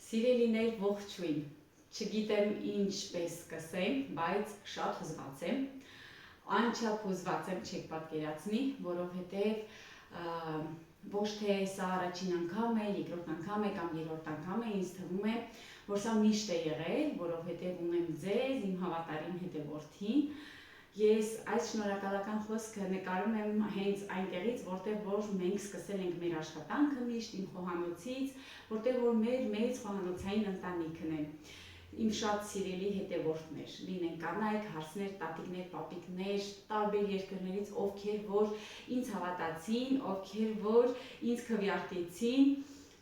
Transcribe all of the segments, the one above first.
Սիրելիներ, ողջույն, չգիտեմ ինչպես սկսեմ, բայց շատ հուզված եմ, անչափ հուզված եմ, չեք պատկերացնի, որովհետև ոչ թե սա առաջին անգամ է, երկրորդ անգամ է կամ երրորդ անգամ է, ինձ թվում է, որ սա միշտ է եղել, որովհետև ունեմ ձեզ, իմ հավատարիմ հետևորդին, ես այս շնորհակալական խոսքը նկարում եմ հենց այնտեղից, որտեղ որ մենք սկսել ենք մեր աշխատանքը միշտ իմ խոհանոցից, որտեղ որ մեր մեծ խոհանոցային ընտանիքն է, իմ շատ սիրելի հետևորդներ, լինեն կանայք, հարսներ, տատիկներ, պապիկներ, տարբեր երկրներից, ովքեր որ ինձ հավատացին, ովքեր որ ինձ քվեարկեցին,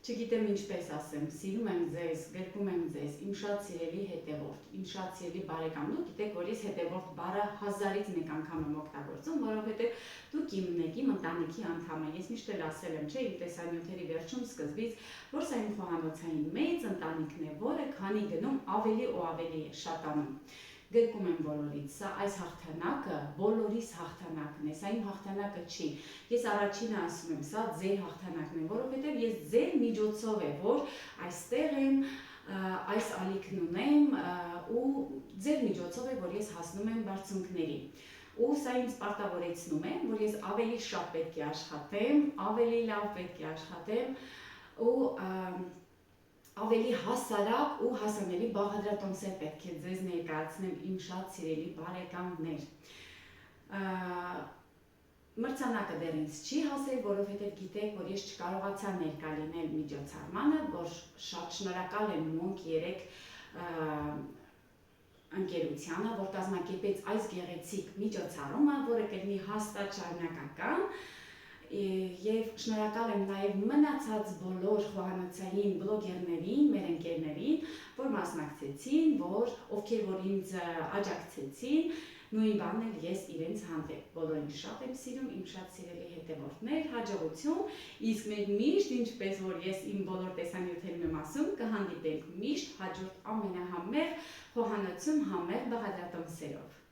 չգիտեմ ինչպես ասեմ, սիրում եմ ձեզ, գրկում եմ ձեզ, իմ շատ սիրելի հետևորդ, իմ շատ սիրելի բարեկամ, դուք գիտեք, որ ես հետևորդ բառը 1000-ից մեկ անգամ եմ օգտագործում, որովհետև դուք իմն եք, իմ ընտանիքի անդամ եք, ես միշտ էլ ասել եմ, չէ, իմ տեսանյութերի վերջում սկզբից, որ սա իմ խոհանոցային մեծ ընտանիքն է, որը քանի գնում ավելի ու ավելի է շատանում։ Գրկում եմ բոլորից, սա այս հաղթանակը բոլորիս հաղթանակն է, սա իմ հաղթանակը չի, ես առաջինը ասում եմ, սա ձեր հաղթանակն է, որովհետև ես ձեր միջոցով է, որ այստեղ եմ, այս ալիքն ունեմ ու ձեր միջոցով է, որ ես հասնում եմ բարձունքների։ Ու սա ինձ պարտավորեցնում է, որ ես ավելի շատ պետք է աշխատեմ, ավելի լավ պետք է աշխատեմ ու ավելի հասարակ ու հասանելի բաղադրատոմսեր պետք է ձեզ ներկայացնեմ իմ շատ սիրելի բարեկամներ։ Մրցանակը դեռ ինձ չի հասել, որովհետև գիտեք, որ ես չկարողացա ներկա լինել միջոցառմանը, որ շատ շնորհակալ եմ Monk 3 ընկերությանը, որ կազմակերպեց այս գեղեցիկ միջոցառումը, որը կլինի հաստատ շարունակական, և շնորհակալ եմ նաև մնացած բոլոր խոհանոցային բլոգերներին, մեր ընկերներին, որ մասնակցեցին, ովքեր որ ինձ աջակցեցին, նույն բանն էլ ես իրենց հանդեպ, բոլորին շատ եմ սիրում, իմ շատ սիրելի հետևորդներ, հաջողություն, իսկ մենք միշտ, ինչպես որ ես իմ բոլոր տեսանյութերում եմ ասում, կհանդիպենք միշտ հաջորդ ամենահամեղ խոհանոցում համեղ բաղադրատոմսերով։